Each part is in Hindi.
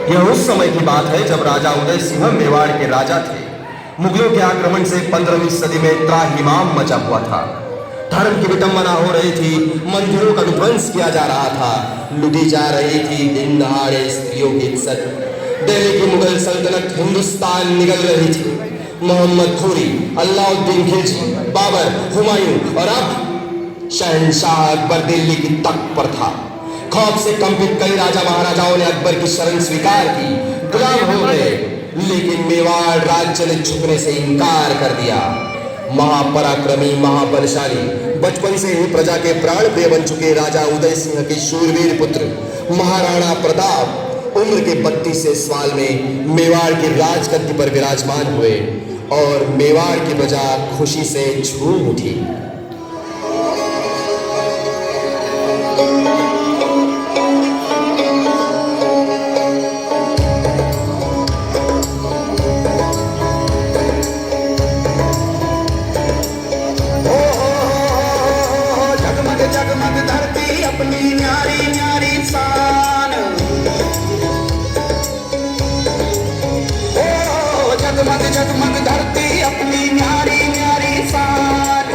यह उस समय की बात है जब राजा उदय सिंह मेवाड़ के राजा थे। मुगलों के आक्रमण से 15वीं सदी में त्राहिमाम मचा हुआ था। धर्म की विटंबना हो रही थी, मंदिरों का विध्वंस किया जा रहा था, लूटी जा रही थी दिन दहाड़े स्त्रियों की इज्जत। दिल्ली की मुगल सल्तनत हिंदुस्तान निगल रही थी। मोहम्मद घोरी, अलाउद्दीन खिलजी, बाबर, हुमायूं और अब शहंशाह अकबर दिल्ली की तख्त पर था। खौफ से कंपित कई राजा महाराजाओं ने अकबर की शरण स्वीकार की, गुलाम हो गए, लेकिन मेवाड़ राज्य ने झुकने से इनकार कर दिया। महापराक्रमी, महाबलशाली, बचपन से ही प्रजा के प्राण प्रिय बन चुके राजा उदय सिंह के शूरवीर पुत्र महाराणा प्रताप उम्र के 32वें साल में मेवाड़ की राजगद्दी पर विराजमान हुए और मेवाड़ की प्रजा खुशी से झूम उठी। जगमग धरती अपनी न्यारी न्यारी शान,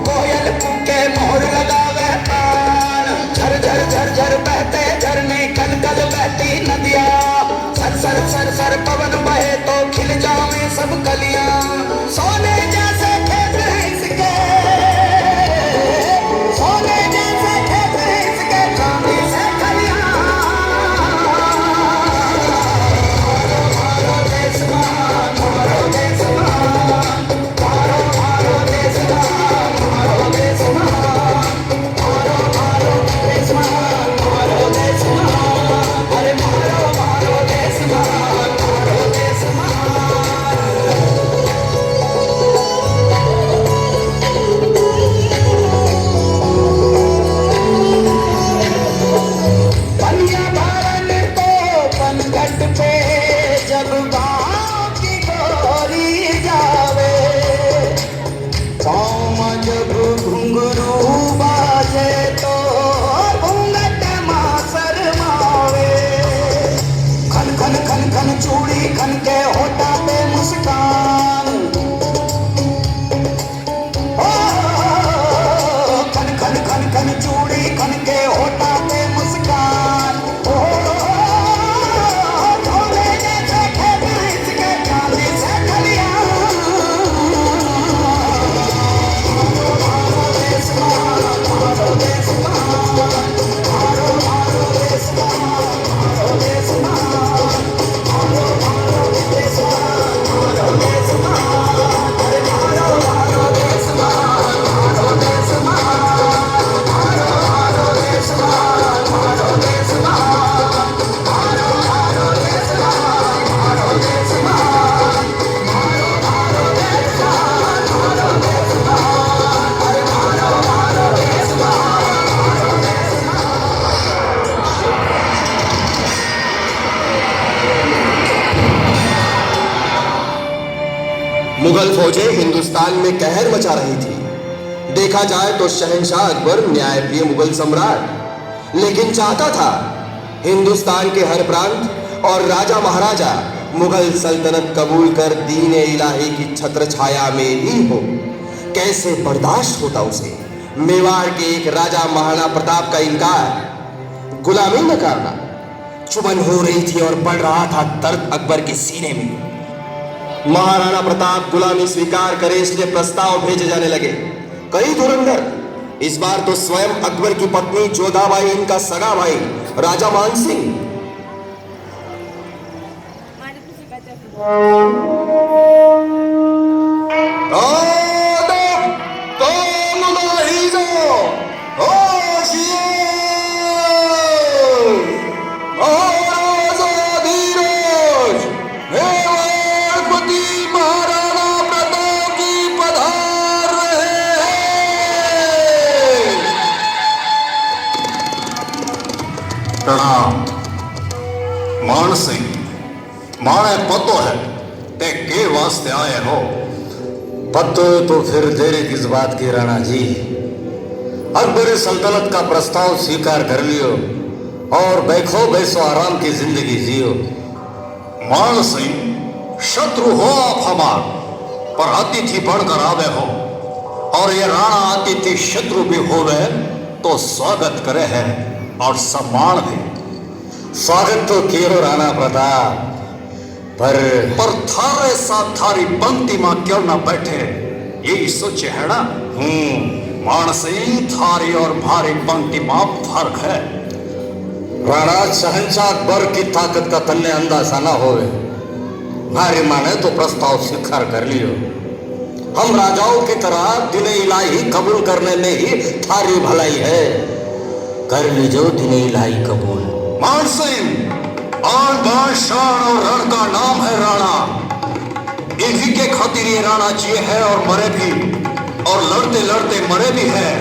कोयल के मोर लगावे कान। झर झर झर झर बहते झरने, कल कल बहती नदियाँ, सर सर सर सर पवन बहे तो खिल जावे सब कलियां। सोने जैसे खेत हैं इसके, सोने जैसे खेत हैं इसके, चांदी से खलियां। चूड़ी खन के होठा पे मुस्कान, ओ खन खन खन खन चूड़ी खन के होठा पे मुस्कान। ओ झोले जैसे खेत इसके, चांदी से खलियां। मुगल फौजें हिंदुस्तान में कहर मचा रही थी। देखा जाए तो शहंशाह अकबर न्यायप्रिय मुगल सम्राट, लेकिन चाहता था हिंदुस्तान के हर प्रांत और राजा महाराजा मुगल सल्तनत कबूल कर दीन इलाही की छत्र छाया में ही हो। कैसे बर्दाश्त होता उसे मेवाड़ के एक राजा महाराणा प्रताप का इनकार, गुलामी नकारना। चुभन हो रही थी और बढ़ रहा था दर्द अकबर के सीने में। महाराणा प्रताप गुलामी स्वीकार करे इसलिए प्रस्ताव भेजे जाने लगे। कई धुरंधर, इस बार तो स्वयं अकबर की पत्नी जोधाबाई, इनका सगा भाई राजा मान सिंह, प्रणाम। मान सिंह, माने पतो है ते के वास्ते आए हो? पतो तो फिर देरी किस बात की राणा जी। अकबर सल्तनत का प्रस्ताव स्वीकार कर लियो और बैठो बैसो आराम की जिंदगी जियो। मान सिंह, शत्रु हो आप हमार, पर अतिथि बढ़कर आवे हो, और ये राणा अतिथि शत्रु भी होवे तो स्वागत करे है और सम्मान भी। स्वागत तो कियो राणा प्रताप, पर थारे साथ थारी पंक्ति मां क्यों ना बैठे, यही सोचे है ना। मान सिंह, थारी और भारी पंक्ति मां फर्क है। राणा शहंशाह अकबर की ताकत का तन्ने अंदाजा ना होवे। भारी माने तो प्रस्ताव स्वीकार कर लियो। हम राजाओं की तरह दिन इलाही कबूल करने में ही थारी भलाई है। कर लीजो दिन इलाही कबूल। मान सिंह, आन बान शान और रण का नाम है राणा। इन्हीं के खातिर ये राणा जिए है और मरे भी, और लड़ते लड़ते मरे भी है।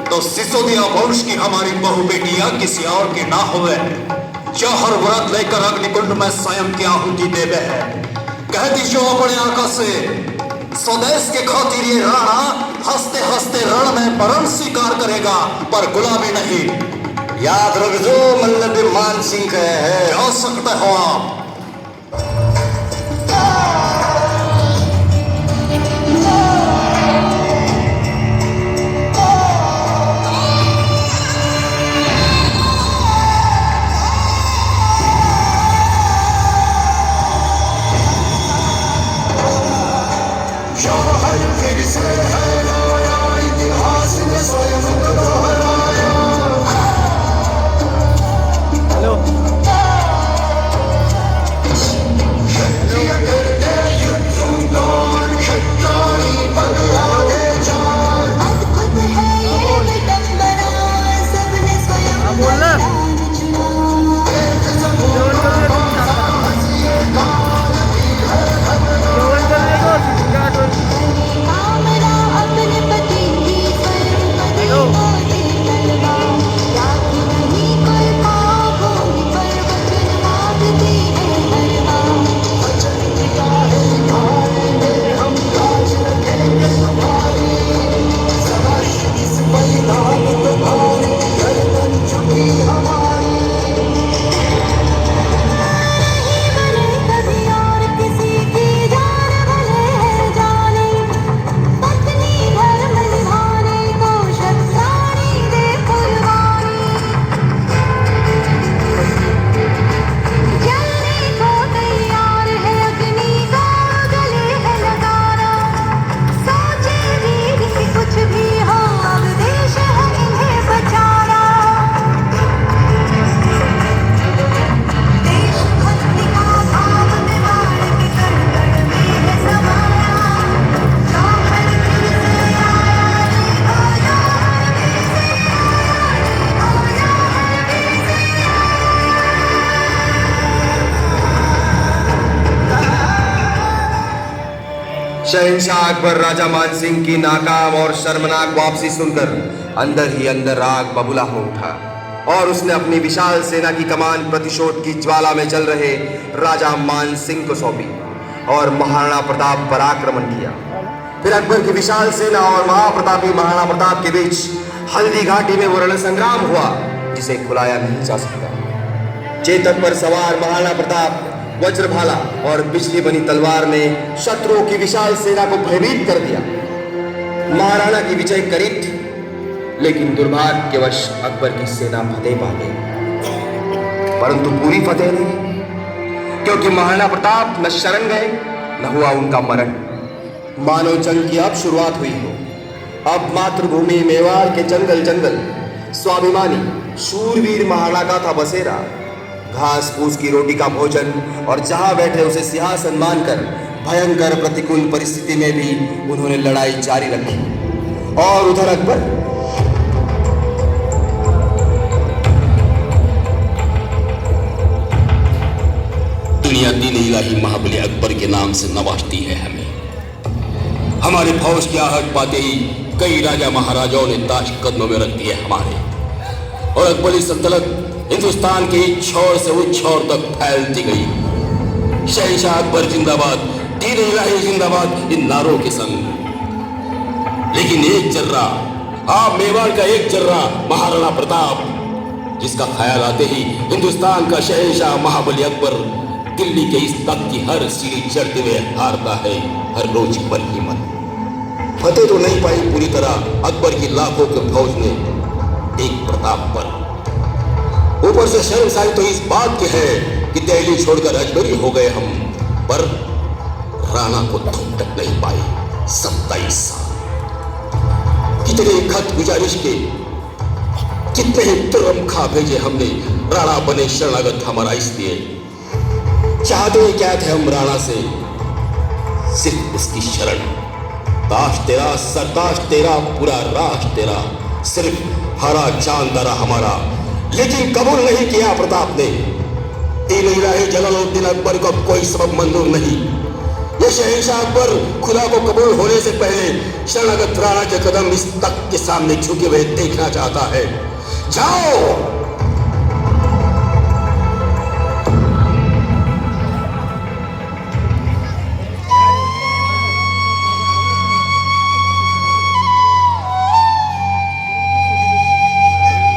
तो सिसोदिया वंश की हमारी बहु बेटियां किसी और की ना होवे, जो हर व्रत लेकर अग्निकुंड में स्वयं की आहुति देवे है। कह दीजिए अपने आका से, स्वदेश के खातिर ये राणा हंसते हंसते रण में मरण स्वीकार करेगा, पर गुलामी नहीं। याद रखो मल्लभ मान सिंह है। जा सकते हो आप। शहंशाह अकबर राजा मान सिंह की नाकाम और शर्मनाक वापसी सुनकर अंदर ही अंदर आग बबूला हो उठा और उसने अपनी विशाल सेना की कमान प्रतिशोध की ज्वाला में जल रहे राजा मान सिंह को सौंपी और महाराणा प्रताप पर आक्रमण किया। फिर अकबर की विशाल सेना और महाप्रतापी महाराणा प्रताप के बीच हल्दी घाटी में वो रण संग्राम हुआ जिसे भुलाया नहीं जा सकता। चेतक पर सवार महाराणा प्रताप वज्रभाला और बिजली बनी तलवार ने शत्रुओं की विशाल सेना को भयभीत कर दिया। महाराणा की विजय करी थी, लेकिन दुर्भाग्यवश अकबर की सेना फतेह पा गई, परंतु पूरी फतेह नहीं, क्योंकि महाराणा प्रताप न शरण गए न हुआ उनका मरण। मानो जंग की अब शुरुआत हुई हो। अब मातृभूमि मेवाड़ के जंगल जंगल स्वाभिमानी शूरवीर महाराणा का था बसेरा। घास फूस की रोटी का भोजन और जहां बैठे उसे सिंहासन मानकर भयंकर प्रतिकूल परिस्थिति में भी उन्होंने लड़ाई जारी रखी। और उधर अकबर दुनिया दीन इलाही महाबली अकबर के नाम से नवाजती है हमें। हमारी फौज की आहट पाते ही कई राजा महाराजाओं ने ताश कदमों में रख दिए हमारे, और अकबरी सल्तनत हिंदुस्तान के एक छोर से उस छोर तक फैलती गई। शहंशाह अकबर जिंदाबाद, दीन इलाही जिंदाबाद, इन नारों के संग। लेकिन एक जर्रा, आप मेवाड़ का एक जर्रा महाराणा प्रताप जिसका ख्याल आते ही हिंदुस्तान का शहंशाह महाबली अकबर दिल्ली के इस तख्त की हर सीढ़ी चढ़ते हुए हारता है हर रोज पर हिम्मत। फतेह तो नहीं पाई पूरी तरह अकबर की लाखों की फौज ने एक प्रताप पर। ऊपर से शर्मसाई तो इस बात की है कि दिल्ली छोड़कर अजगरी हो गए हम, पर राणा को थम तक नहीं पाए 27 साल। कितने खत गुजारिश के, कितने ही तुरम खा भेजे हमने, राणा बने शरणागत हमारा इसलिए। चाहते ही क्या थे हम राणा से, सिर्फ उसकी शरण। ताश तेरा, सरताश तेरा, पूरा राष्ट्र तेरा, सिर्फ हरा चांद दरा हमारा। लेकिन कबूल नहीं किया प्रताप ने। इलाही जलालुद्दीन अकबर को कोई सबब मंजूर नहीं। ये शहंशाह अकबर खुदा को कबूल होने से पहले शरणागत राणा के कदम इस तख्त के सामने झुके हुए देखना चाहता है। जाओ।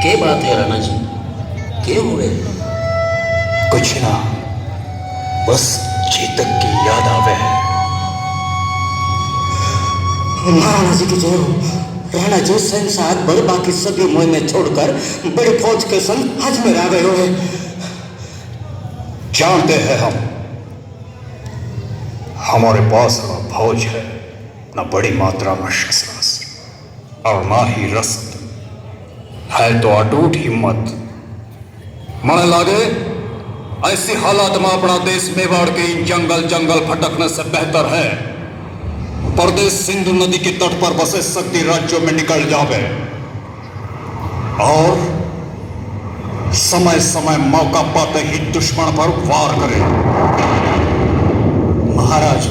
क्या बात है राणा जी, क्या हुए? कुछ ना, बस चेतक की याद आवे है। महाराणा जी की जय हो। राणा जी शहंशाह अकबर बाकी सभी मुहिमें छोड़कर बड़ी फौज के संग अजमेर आ गए हुए। जानते हैं हम, हमारे पास ना फौज है, ना बड़ी मात्रा में शस्त्रास्त्र और ना ही रसद है, तो अटूट हिम्मत। मन लागे ऐसी हालात में अपना देश मेवाड़ के इन जंगल जंगल भटकने से बेहतर है परदेश सिंधु नदी के तट पर बसे सभी राज्यों में निकल जावे और समय समय मौका पाते ही दुश्मन पर वार करे। महाराज,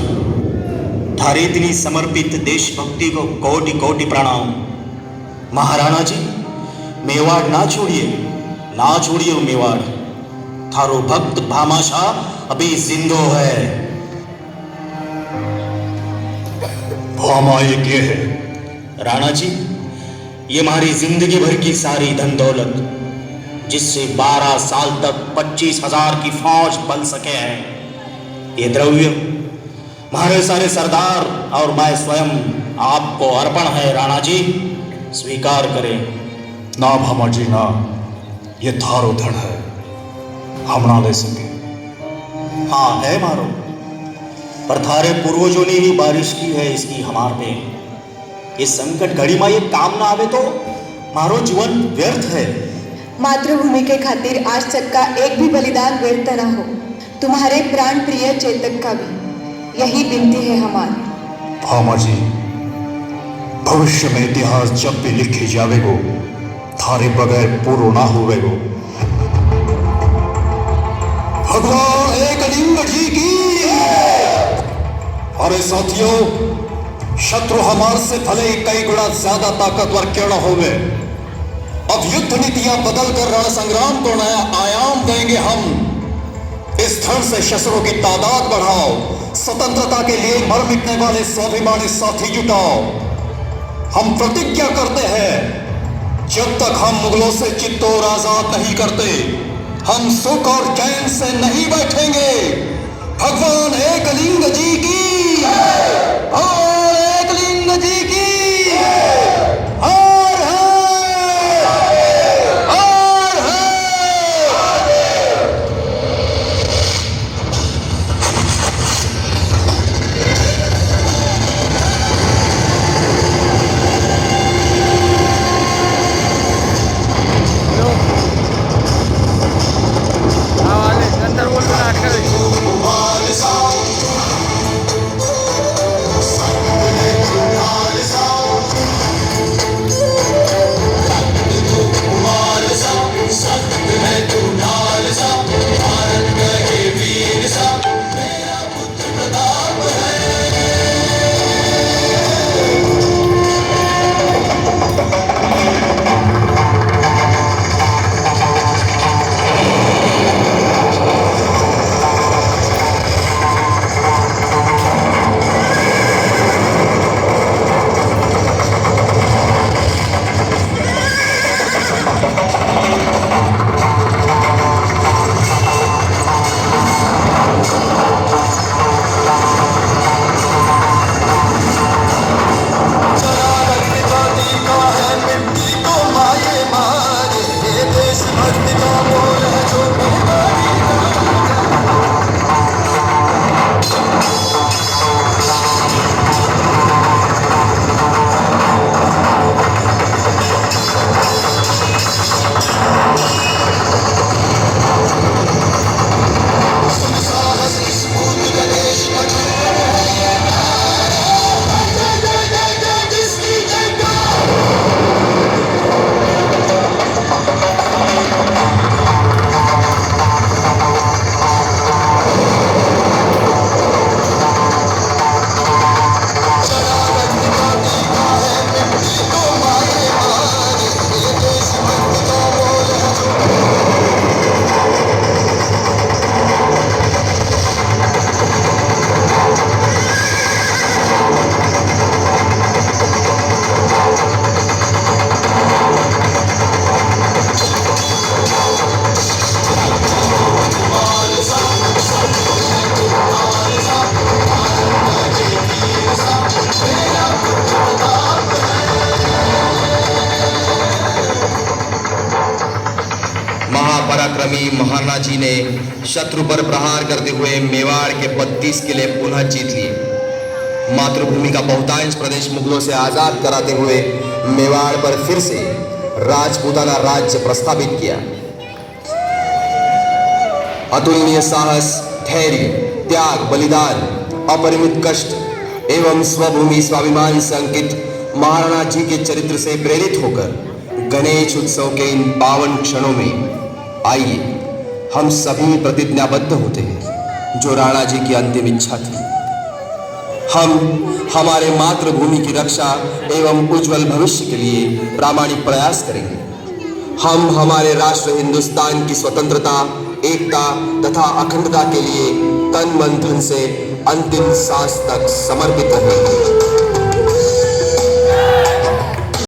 थारी इतनी समर्पित देशभक्ति को कोटि कोटि प्रणाम। महाराणा जी, मेवाड़ ना छोड़िए मेवाड़। थारो भक्त भामाशाह अभी जिंदो है। भामा ये क्या है? राणा जी, ये हमारी जिंदगी भर की सारी धन दौलत, जिससे 12 साल तक 25,000 की फौज बन सके हैं, ये द्रव्य हमारे सारे सरदार और मैं स्वयं आपको अर्पण है। राणा जी, स्वीकार करें। ना भामा जी ना, ये थारो धन है, हम ना ले सके। हाँ है मारो, पर थारे पूर्वजों ने ही बारिश की है इसकी हमार पे। इस संकट घड़ी में ये काम ना आवे तो मारो जीवन व्यर्थ है। मातृभूमि के खातिर आज तक का एक भी बलिदान व्यर्थ न हो। तुम्हारे प्राण प्रिय चेतक का भी यही विनती है हमारी। भामा जी, भविष्य में इतिहास जब भी लिखी जावेगो, थारे बगैर पूरो ना होवेगो। भगवान एकलिंग जी की। अरे साथियों, शत्रु हमारे से भले ही कई गुना ज्यादा ताकतवर क्यों न होवे, अब युद्ध नीतियां बदलकर रण संग्राम को नया आयाम देंगे हम। इस धन से शस्त्रों की तादाद बढ़ाओ, स्वतंत्रता के लिए मर मिटने वाले स्वाभिमानी साथी जुटाओ। हम प्रतिज्ञा करते हैं, जब तक हम मुगलों से चित्तौर आजाद नहीं करते, हम सुख और चैन से नहीं बैठेंगे। भगवान एकलिंग जी की और एकलिंग जी की और पराक्रमी महाराणा जी ने शत्रु पर प्रहार करते हुए मेवाड़ के 32 किले पुनः जीत लिए। मातृभूमि का बहुतांश प्रदेश मुगलों से आजाद कराते हुए मेवाड़ पर फिर से राजपूताना राज्य प्रस्थापित किया। अतुलनीय साहस, धैर्य, त्याग, बलिदान, अपरिमित कष्ट एवं स्वभूमि स्वाभिमान से अंकित महाराणा जी के चरित्र से प्रेरित होकर गणेश उत्सव के इन पावन क्षणों में आइए हम सभी प्रतिज्ञाबद्ध होते हैं जो राणा जी की अंतिम इच्छा थी। हम हमारे मातृभूमि की रक्षा एवं उज्जवल भविष्य के लिए प्रामाणिक प्रयास करेंगे। हम हमारे राष्ट्र हिंदुस्तान की स्वतंत्रता, एकता तथा अखंडता के लिए तन मन धन से अंतिम सांस तक समर्पित रहेंगे।